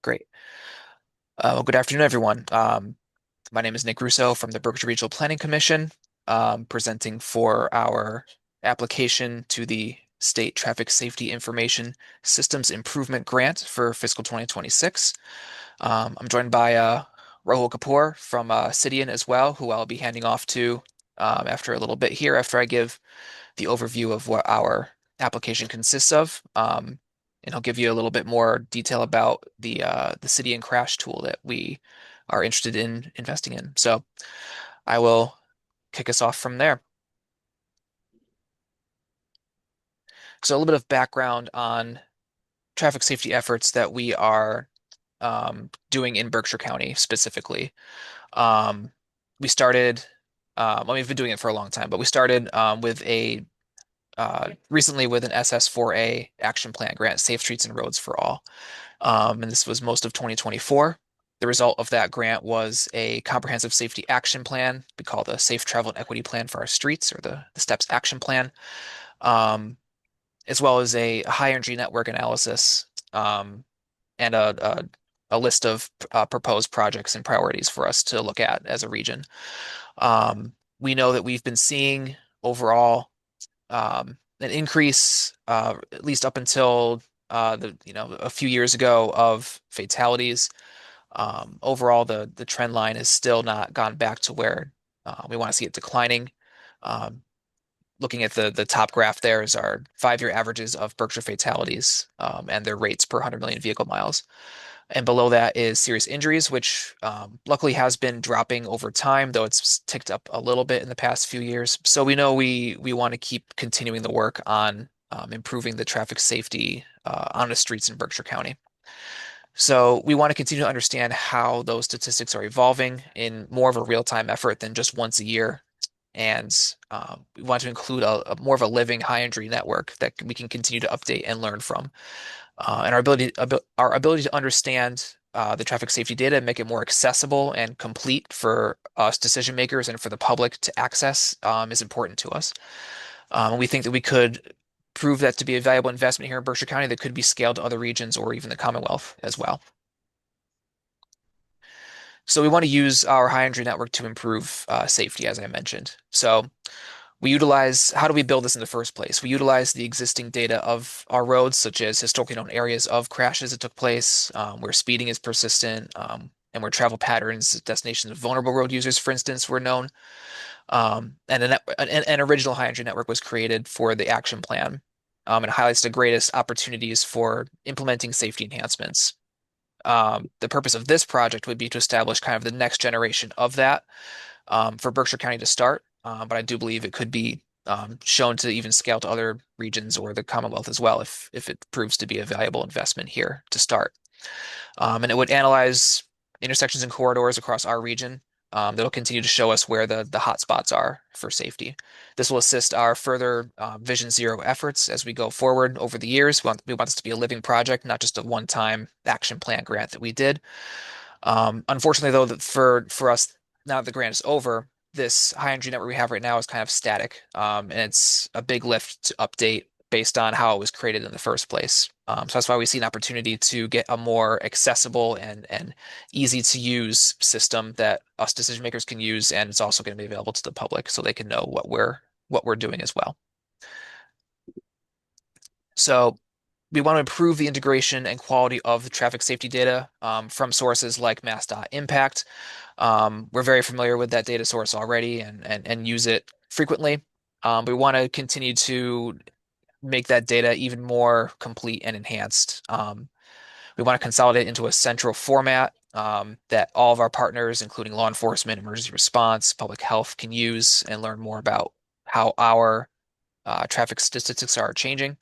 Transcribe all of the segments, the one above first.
Great. Well, good afternoon, everyone. My name is Nick Russo from the Berkshire Regional Planning Commission, presenting for our application to the State Traffic Safety Information Systems Improvement Grant for fiscal 2026. I'm joined by Rahul Kapoor from Cidian as well, who I'll be handing off to after a little bit here after I give the overview of what our application consists of. And he'll give you a little bit more detail about the City and Crash tool that we are interested in investing in. So I will kick us off from there. So a little bit of background on traffic safety efforts that we are doing in Berkshire County specifically. Um, we started, well, we've been doing it for a long time, but we started with a recently with an SS4A action plan grant, Safe Streets and Roads for All. And this was most of 2024. The result of that grant was a comprehensive safety action plan we call the Safe Travel and Equity Plan for our streets, or the STEPS action plan, um, as well as a high energy network analysis and a list of proposed projects and priorities for us to look at as a region. We know that we've been seeing overall an increase, at least up until a few years ago, of fatalities. Overall, the trend line has still not gone back to where we want to see it declining. Um, Looking at the top graph, there is our 5-year averages of Berkshire fatalities and their rates per 100 million vehicle miles. And below that is serious injuries, which luckily has been dropping over time, though it's ticked up a little bit in the past few years. So we know we want to keep continuing the work on improving the traffic safety on the streets in Berkshire County. So we want to continue to understand how those statistics are evolving in more of a real-time effort than just once a year. And we want to include a more of a living high injury network that we can continue to update and learn from. And our ability to understand the traffic safety data and make it more accessible and complete for us decision makers and for the public to access is important to us. And we think that we could prove that to be a valuable investment here in Berkshire County that could be scaled to other regions or even the Commonwealth as well. So we want to use our high energy network to improve safety, as I mentioned. So how do we build this in the first place? We utilize the existing data of our roads, such as historically known areas of crashes that took place, where speeding is persistent, and where travel patterns, destinations of vulnerable road users, for instance, were known. An original high energy network was created for the action plan, and highlights the greatest opportunities for implementing safety enhancements. The purpose of this project would be to establish kind of the next generation of that for Berkshire County to start. But I do believe it could be shown to even scale to other regions or the Commonwealth as well if it proves to be a valuable investment here to start. And it would analyze intersections and corridors across our region. That'll continue to show us where the hot spots are for safety. This will assist our further Vision Zero efforts as we go forward over the years. We want this to be a living project, not just a one-time action plan grant that we did. Unfortunately, though, that for us, now that the grant is over, this high energy network we have right now is kind of static, and it's a big lift to update based on how it was created in the first place. So that's why we see an opportunity to get a more accessible and easy to use system that us decision makers can use, and it's also going to be available to the public so they can know what we're doing as well. So we want to improve the integration and quality of the traffic safety data from sources like MassDOT Impact. We're very familiar with that data source already and use it frequently. We want to continue to make that data even more complete and enhanced. We want to consolidate into a central format that all of our partners, including law enforcement, emergency response, public health, can use and learn more about how our traffic statistics are changing.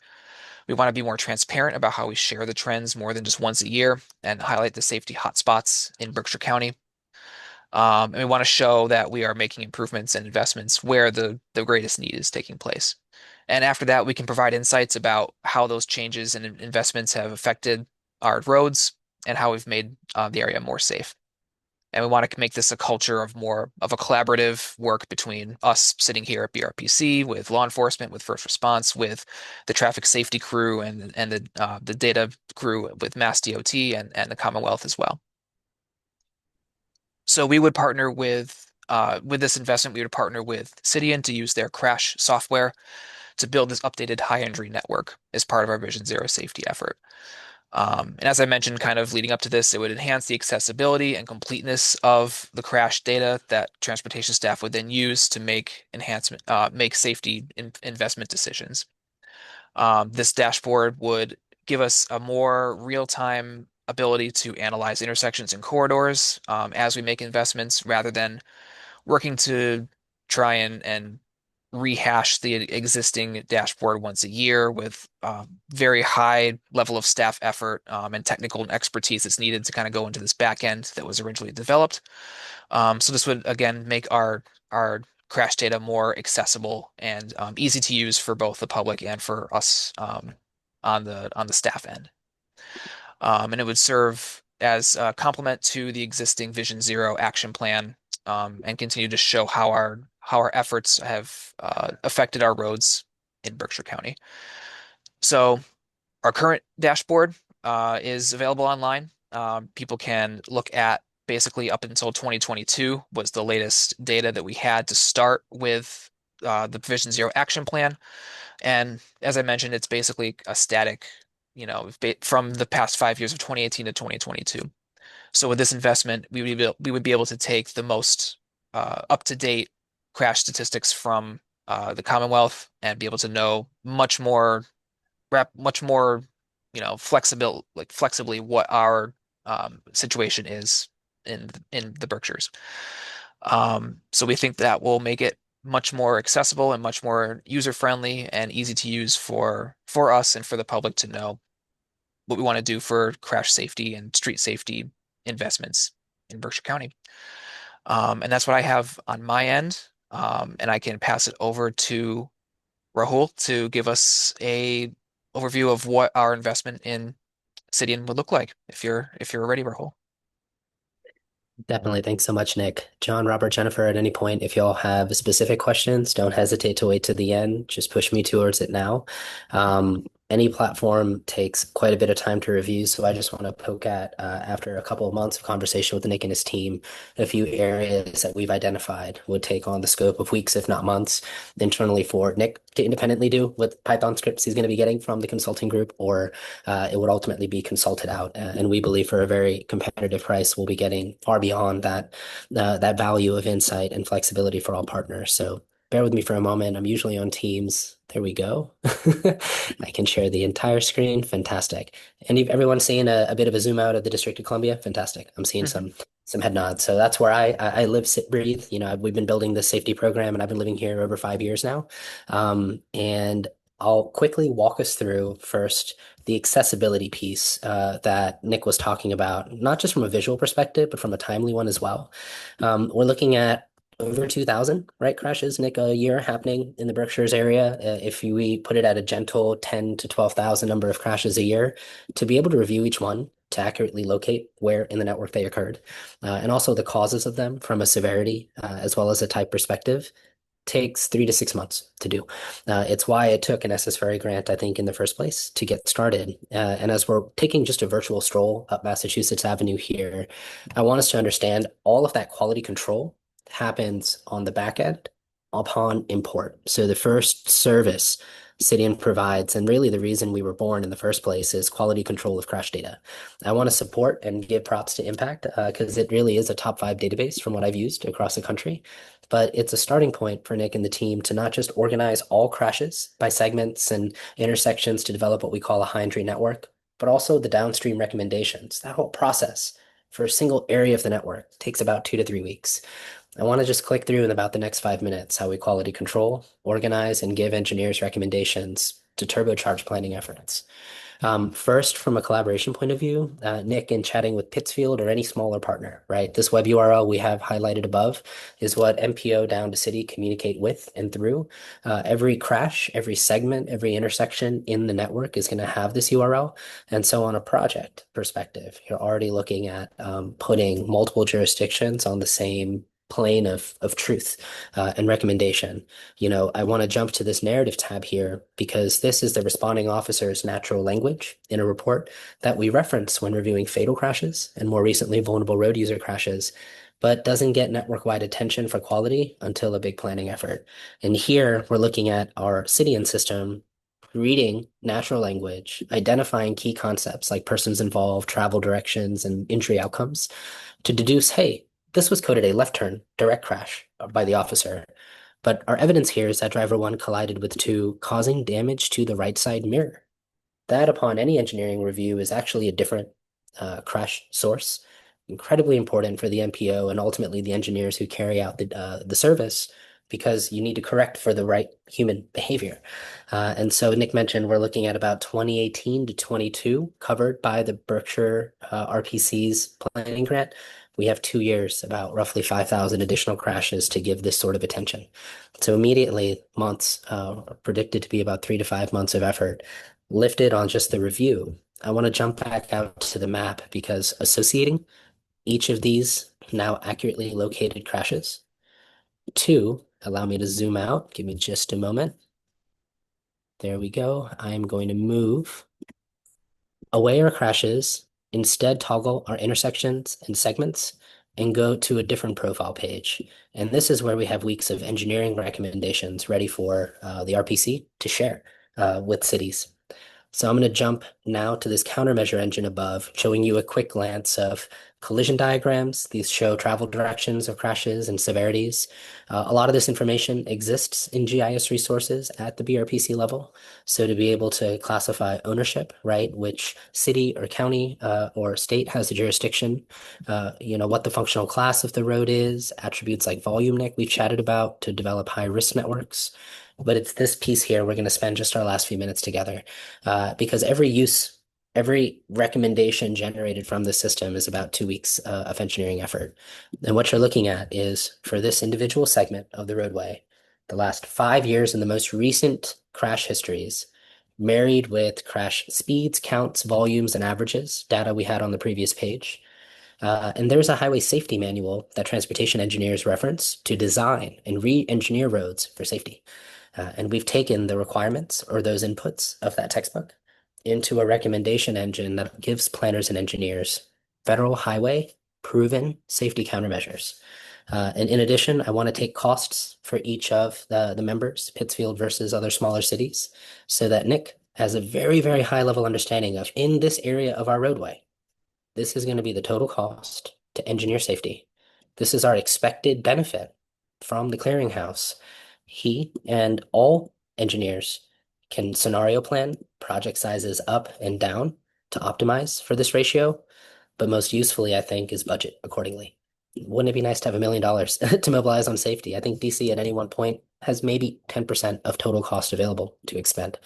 We want to be more transparent about how we share the trends more than just once a year and highlight the safety hotspots in Berkshire County. And we want to show that we are making improvements and investments where the greatest need is taking place. And after that, we can provide insights about how those changes and investments have affected our roads and how we've made the area more safe. And we want to make this a culture of more of a collaborative work between us sitting here at BRPC with law enforcement, with first response, with the traffic safety crew, and the data crew with Mass DOT and the Commonwealth as well. So we would partner with this investment, we would partner with Cidian to use their crash software to build this updated high injury network as part of our Vision Zero safety effort. And as I mentioned, kind of leading up to this, it would enhance the accessibility and completeness of the crash data that transportation staff would then use to make safety investment decisions. This dashboard would give us a more real-time ability to analyze intersections and corridors as we make investments, rather than working to try and rehash the existing dashboard once a year with very high level of staff effort and technical expertise that's needed to kind of go into this back end that was originally developed. So this would again make our crash data more accessible and easy to use for both the public and for us on the staff end. And it would serve as a complement to the existing Vision Zero action plan, and continue to show how our efforts have affected our roads in Berkshire County. So our current dashboard is available online. People can look at basically up until 2022 was the latest data that we had to start with the Vision Zero action plan. And as I mentioned, it's basically a static, from the past 5 years of 2018 to 2022. So with this investment, we would be able to take the most up-to-date crash statistics from the Commonwealth and be able to know much more, flexibly what our situation is in the Berkshires. So we think that will make it much more accessible and much more user-friendly and easy to use for us and for the public to know what we want to do for crash safety and street safety investments in Berkshire County. And that's what I have on my end. And I can pass it over to Rahul to give us a overview of what our investment in Cidian would look like if you're ready, Rahul. Definitely. Thanks so much, Nick. John, Robert, Jennifer, at any point, if y'all have specific questions, don't hesitate to wait to the end. Just push me towards it now. Any platform takes quite a bit of time to review, so I just want to poke at, after a couple of months of conversation with Nick and his team, a few areas that we've identified would take on the scope of weeks, if not months, internally for Nick to independently do with Python scripts he's going to be getting from the consulting group, or it would ultimately be consulted out. And we believe for a very competitive price, we'll be getting far beyond that value of insight and flexibility for all partners. So bear with me for a moment. I'm usually on Teams. There we go. I can share the entire screen. Fantastic. And everyone seeing a bit of a zoom out of the District of Columbia? Fantastic. I'm seeing Mhm. some head nods. So that's where I live, sit, breathe. We've been building this safety program, and I've been living here over 5 years now. And I'll quickly walk us through first the accessibility piece that Nick was talking about, not just from a visual perspective, but from a timely one as well. We're looking at over 2,000, right, crashes, Nick, a year happening in the Berkshires area. If we put it at a gentle 10 to 12,000 number of crashes a year, to be able to review each one, to accurately locate where in the network they occurred, and also the causes of them from a severity as well as a type perspective, takes 3 to 6 months to do. It's why it took an SS Ferry grant, I think, in the first place to get started. And as we're taking just a virtual stroll up Massachusetts Avenue here, I want us to understand all of that quality control happens on the back end upon import. So the first service Cidian provides, and really the reason we were born in the first place, is quality control of crash data. I want to support and give props to Impact because it really is a top 5 database from what I've used across the country. But it's a starting point for Nick and the team to not just organize all crashes by segments and intersections to develop what we call a high entry network, but also the downstream recommendations. That whole process for a single area of the network takes about 2 to 3 weeks. I want to just click through in about the next 5 minutes how we quality control, organize, and give engineers recommendations to turbocharge planning efforts. First, from a collaboration point of view, Nick, in chatting with Pittsfield or any smaller partner, right? This web URL we have highlighted above is what MPO down to city communicate with and through. Every crash, every segment, every intersection in the network is going to have this URL. And so, on a project perspective, you're already looking at putting multiple jurisdictions on the same plane of truth and recommendation. I want to jump to this narrative tab here because this is the responding officer's natural language in a report that we reference when reviewing fatal crashes and more recently vulnerable road user crashes, but doesn't get network-wide attention for quality until a big planning effort. And here we're looking at our city and system reading natural language, identifying key concepts like persons involved, travel directions, and injury outcomes to deduce, hey, this was coded a left turn, direct crash by the officer. But our evidence here is that driver one collided with two, causing damage to the right side mirror. That, upon any engineering review, is actually a different crash source. Incredibly important for the MPO and ultimately the engineers who carry out the service because you need to correct for the right human behavior. And so Nick mentioned we're looking at about 2018 to 22 covered by the Berkshire RPC's planning grant. We have 2 years, about roughly 5,000 additional crashes to give this sort of attention. So immediately, months predicted to be about 3 to 5 months of effort lifted on just the review. I want to jump back out to the map because associating each of these now accurately located crashes. Two, allow me to zoom out. Give me just a moment. There we go. I'm going to move away our crashes, instead toggle our intersections and segments, and go to a different profile page. And this is where we have weeks of engineering recommendations ready for the RPC to share with cities. So I'm going to jump now to this countermeasure engine above, showing you a quick glance of collision diagrams. These show travel directions of crashes and severities. A lot of this information exists in GIS resources at the BRPC level. So to be able to classify ownership, right, which city or county or state has the jurisdiction, what the functional class of the road is, attributes like volume, Nick, we've chatted about to develop high risk networks. But it's this piece here we're going to spend just our last few minutes together because every recommendation generated from the system is about 2 weeks of engineering effort. And what you're looking at is for this individual segment of the roadway, the last 5 years and the most recent crash histories, married with crash speeds, counts, volumes, and averages, data we had on the previous page. And there's a highway safety manual that transportation engineers reference to design and re-engineer roads for safety. And we've taken the requirements or those inputs of that textbook into a recommendation engine that gives planners and engineers federal highway proven safety countermeasures. And in addition, I want to take costs for each of the members, Pittsfield versus other smaller cities, so that Nick has a very, very high level understanding of in this area of our roadway, this is going to be the total cost to engineer safety. This is our expected benefit from the clearinghouse. He and all engineers can scenario plan project sizes up and down to optimize for this ratio, but most usefully, I think, is budget accordingly. Wouldn't it be nice to have $1 million to mobilize on safety? I think DC at any one point has maybe 10% of total cost available to expend.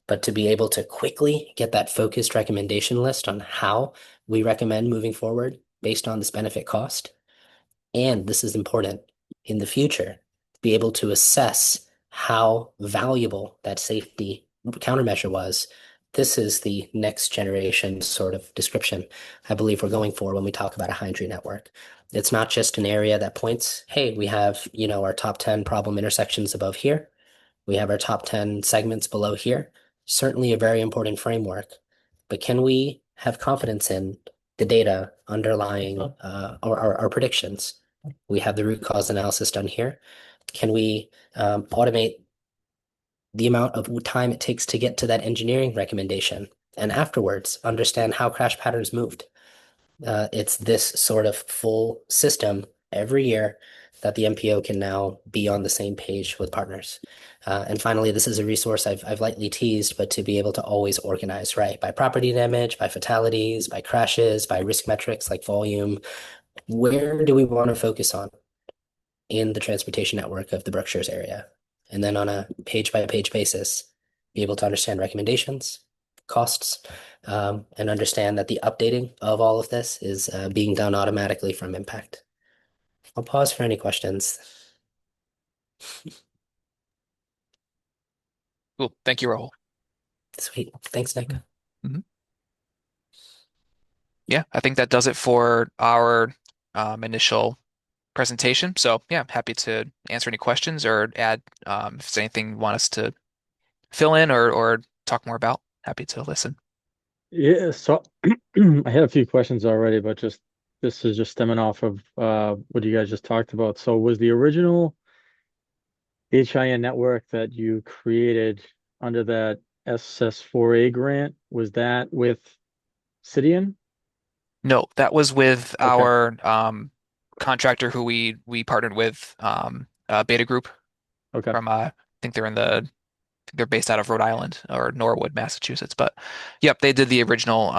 But to be able to quickly get that focused recommendation list on how we recommend moving forward based on this benefit cost, and this is important in the future, be able to assess how valuable that safety countermeasure was. This is the next generation sort of description I believe we're going for when we talk about a high entry network. It's not just an area that points, hey, we have, our top 10 problem intersections above here. We have our top 10 segments below here. Certainly a very important framework, but can we have confidence in the data underlying our predictions? We have the root cause analysis done here. Can we automate the amount of time it takes to get to that engineering recommendation and afterwards understand how crash patterns moved? It's this sort of full system every year that the MPO can now be on the same page with partners. And finally, this is a resource I've lightly teased, but to be able to always organize, right? By property damage, by fatalities, by crashes, by risk metrics like volume. Where do we want to focus on in the transportation network of the Berkshires area? And then on a page by page basis, be able to understand recommendations, costs, and understand that the updating of all of this is being done automatically from impact. I'll pause for any questions. Cool. Thank you, Rahul. Sweet. Thanks, Nick. Mhm. Yeah, I think that does it for our initial presentation. So yeah, happy to answer any questions or add if there's anything you want us to fill in or talk more about. Happy to listen. Yeah, so I had a few questions already, but just this is just stemming off of what you guys just talked about. So was the original HIN network that you created under that SS4A grant, was that with Cidian? No, that was with Okay, our contractor who we partnered with, Beta Group okay, from I think they're based out of Rhode Island or Norwood, Massachusetts. But yep, they did the original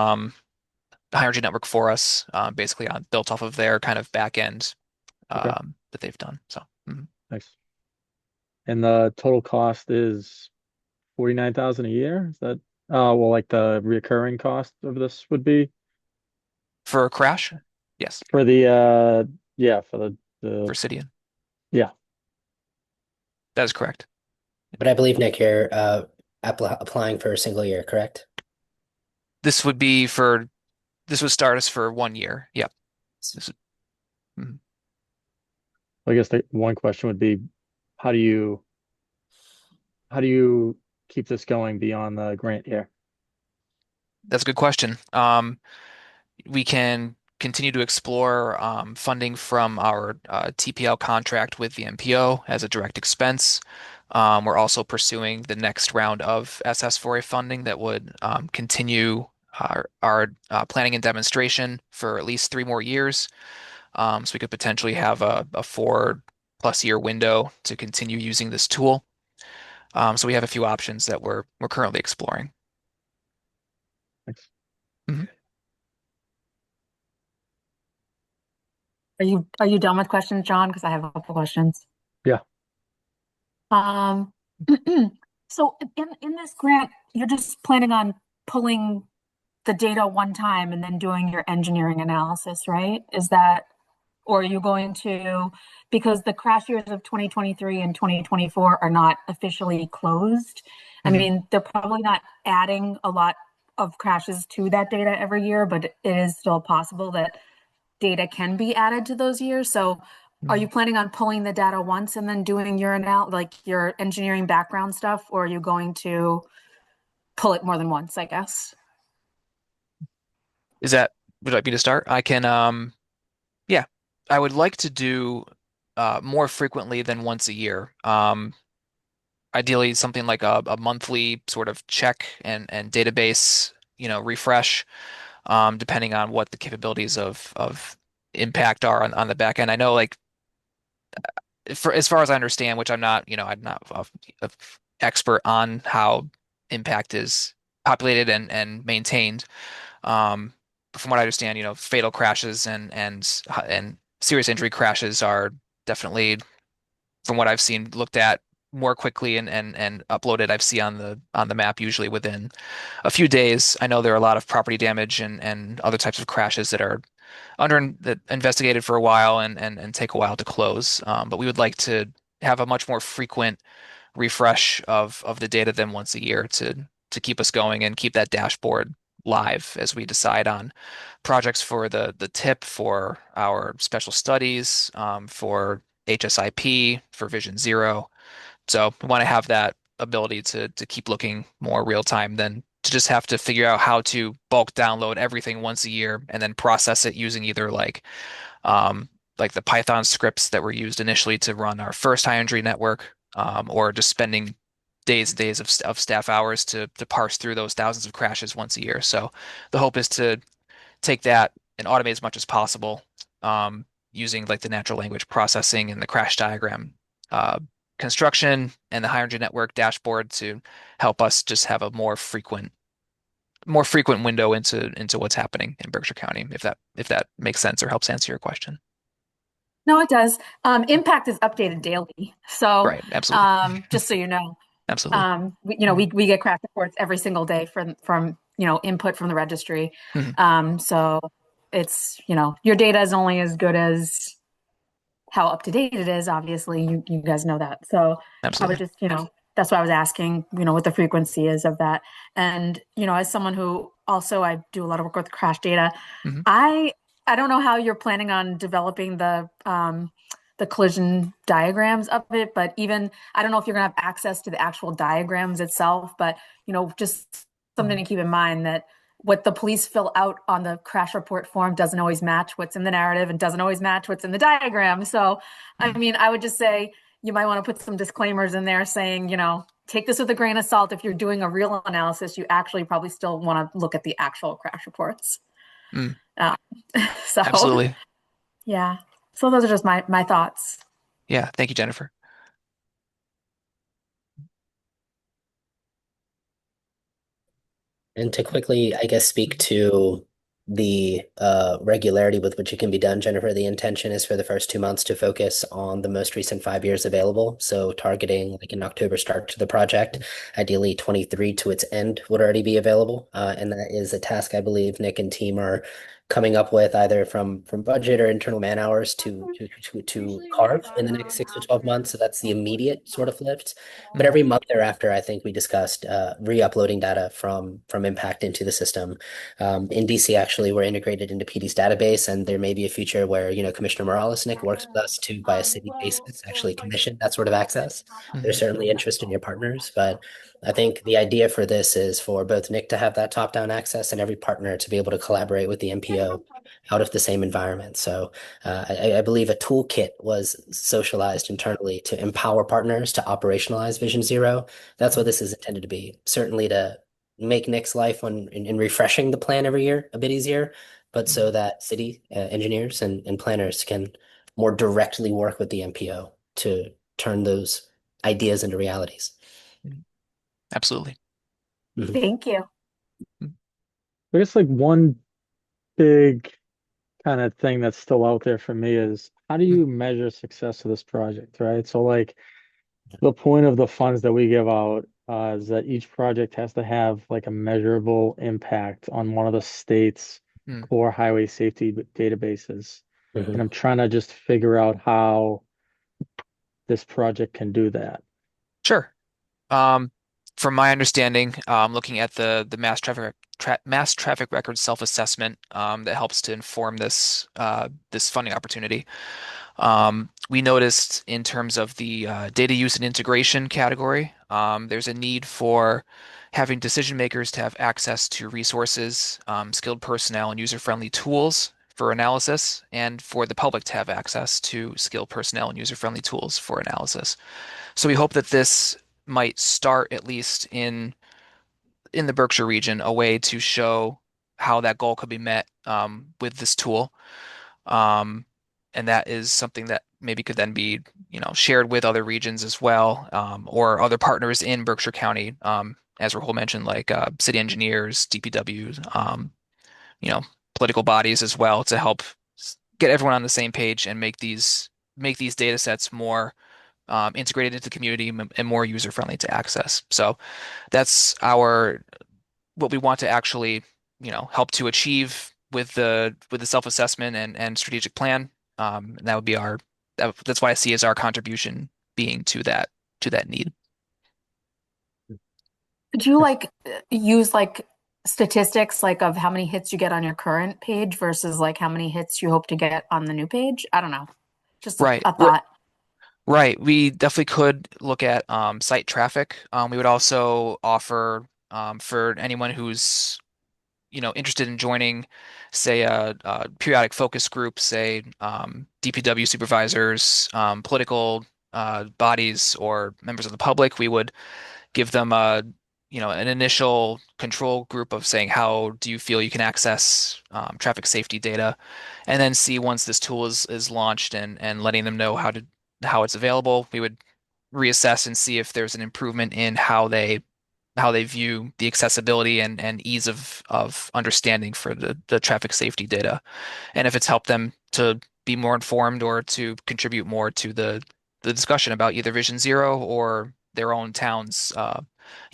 hydrogen network for us, basically built off of their kind of back end okay, that they've done. So nice. And the total cost is 49,000 a year? Is that well, like the recurring cost of this would be for a crash, yes, for the yeah, for the for Cydian, yeah, that is correct. But I believe, Nick, you're applying for a single year, correct? This would be for this would start us for 1 year. Yep. This is, mhm. I guess the one question would be, how do you how do you keep this going beyond the grant year? That's a good question. We can continue to explore funding from our TPL contract with the MPO as a direct expense. We're also pursuing the next round of SS4A funding that would continue our planning and demonstration for at least 3 more years. So we could potentially have a 4+ year window to continue using this tool. So we have a few options that we're currently exploring. Thanks. Mhm. Are you done with questions, John? Because I have a couple questions. Yeah. Um, so in this grant, you're just planning on pulling the data one time and then doing your engineering analysis, right? Is that, or are you going to, because the crash years of 2023 and 2024 are not officially closed. I Mhm. mean, they're probably not adding a lot of crashes to that data every year, but it is still possible that data can be added to those years. So are you Mhm. planning on pulling the data once and then doing your like your engineering background stuff, or are you going to pull it more than once, I guess? Is that would like me to start? I can yeah. I would like to do more frequently than once a year. Ideally something like a monthly sort of check and database, refresh, depending on what the capabilities of impact are on the back end. I know like for as far as I understand, which I'm not a expert on how impact is populated and maintained. But from what I understand, fatal crashes and serious injury crashes are definitely, from what I've seen, looked at more quickly and uploaded. I've seen on the map usually within a few days. I know there are a lot of property damage and other types of crashes that are that investigated for a while and take a while to close. But we would like to have a much more frequent refresh of the data than once a year to keep us going and keep that dashboard live as we decide on projects for the tip for our special studies, for HSIP, for Vision Zero. So we want to have that ability to keep looking more real time than to just have to figure out how to bulk download everything once a year and then process it using either um, like the Python scripts that were used initially to run our first high injury network, or just spending days and days of staff hours to parse through those thousands of crashes once a year. So the hope is to take that and automate as much as possible, using like the natural language processing and the crash diagram uh, construction and the high energy network dashboard to help us just have a more frequent window into what's happening in Berkshire County, if that makes sense or helps answer your question. No, it does. Impact is updated daily. So Right, absolutely. just so you know. Absolutely. We get crash reports every single day from input from the registry. Mhm. So it's, your data is only as good as how up to date it is. Obviously, you guys know that. So I would Absolutely. just, that's why I was asking, what the frequency is of that. And, as someone who also I do a lot of work with crash data, Mhm. I I don't know how you're planning on developing the collision diagrams of it, but even I don't know if you're gonna have access to the actual diagrams itself, but just something to keep in mind that what the police fill out on the crash report form doesn't always match what's in the narrative and doesn't always match what's in the diagram. So, I Mhm. mean, I would just say you might want to put some disclaimers in there saying, take this with a grain of salt. If you're doing a real analysis, you actually probably still want to look at the actual crash reports. Mm. Uh, so, Absolutely. yeah. So those are just my thoughts. Yeah. Thank you, Jennifer. And to quickly, I guess, speak to the regularity with which it can be done, Jennifer, the intention is for the first 2 months to focus on the most recent 5 years available. So targeting like an October start to the project, ideally 23 to its end would already be available. And that is a task I believe Nick and team are coming up with either from budget or internal man hours to carve in the next 6 to 12 months. So that's the immediate sort of lift. But Mhm. every month thereafter, I think we discussed re-uploading data from Impact into the system. In DC, actually, we're integrated into PD's database, and there may be a future where Commissioner Morales, Nick, works with us to, by a city basis, actually commission that sort of access. There's Mhm. certainly interest in your partners, but I think the idea for this is for both Nick to have that top-down access and every partner to be able to collaborate with the MPO out of the same environment. So I believe a toolkit was socialized internally to empower partners to operationalize Vision Zero. That's what Mhm. this is intended to be. Certainly to make Nick's life in refreshing the plan every year a bit easier, but so Mhm. that city engineers and planners can more directly work with the MPO to turn those ideas into realities. Mhm. Absolutely. Mhm. Thank you. Mhm. I guess like one big kind of thing that's still out there for me is how do you measure success of this project, right? So like the point of the funds that we give out is that each project has to have like a measurable impact on one of the state's Mhm. core highway safety databases. And Mhm. I'm trying to just figure out how this project can do that. Sure. Um, from my understanding, looking at the mass traffic record self-assessment that helps to inform this funding opportunity. We noticed in terms of the data use and integration category, there's a need for having decision makers to have access to resources, skilled personnel, and user-friendly tools for analysis, and for the public to have access to skilled personnel and user-friendly tools for analysis. So we hope that this might start at least in the Berkshire region, a way to show how that goal could be met with this tool. Um, and that is something that maybe could then be, shared with other regions as well, or other partners in Berkshire County, as Rahul mentioned, like city engineers, DPW, you know, political bodies as well, to help get everyone on the same page and make these data sets more integrated into the community and more user friendly to access. So that's our what we want to actually, help to achieve with the self-assessment and strategic plan. And that would be that's what I see as our contribution being to that need. Could you like use like statistics like of how many hits you get on your current page versus like how many hits you hope to get on the new page? I don't know. Just Right. a thought. Right. We definitely could look at site traffic. We would also offer for anyone who's interested in joining, say, a periodic focus group, say, DPW supervisors, political bodies, or members of the public, we would give them an initial control group of saying, how do you feel you can access traffic safety data, and then see once this tool is launched and letting them know how it's available. We would reassess and see if there's an improvement in how they view the accessibility and ease of understanding for the traffic safety data, and if it's helped them to be more informed or to contribute more to the discussion about either Vision Zero or their own town's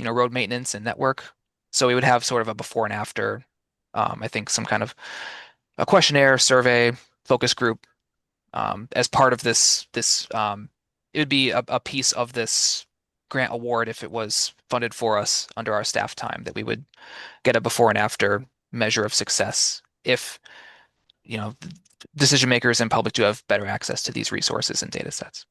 road maintenance and network. So we would have sort of a before and after, I think some kind of a questionnaire, survey, focus group as part of this. It would be a piece of this grant award if it was funded for us under our staff time that we would get a before and after measure of success if you know decision makers and public do have better access to these resources and data sets.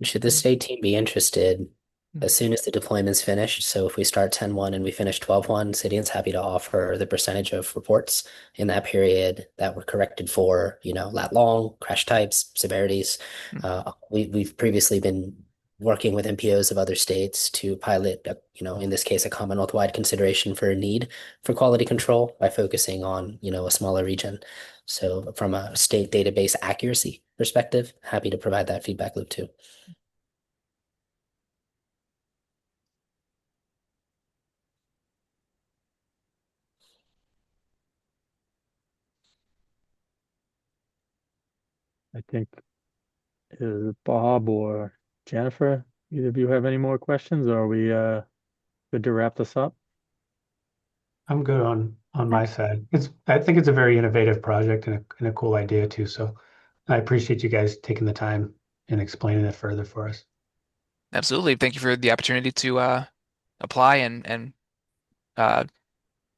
Should the state team be interested Hmm. as soon as the deployment's finished? So if we start 10-1 and we finish 12-1, Cidian's happy to offer the percentage of reports in that period that were corrected for, lat long, crash types, severities. We've previously been working with MPOs of other states to pilot, in this case, a Commonwealth-wide consideration for a need for quality control by focusing on, a smaller region. So from a state database accuracy perspective, happy to provide that feedback loop too. I think is Bob or Jennifer, either of you have any more questions, or are we good to wrap this up? I'm good on my side. I think it's a very innovative project and a cool idea too. So I appreciate you guys taking the time and explaining it further for us. Absolutely. Thank you for the opportunity to apply and uh,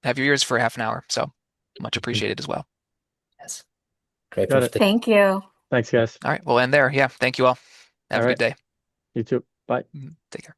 have your ears for half an hour. So much appreciated as well. Yes. Grateful Got for it. the Thank you. Thanks, guys. All right, we'll end there. Yeah, thank you all. Have All a good right. day. You too. Bye. Take care.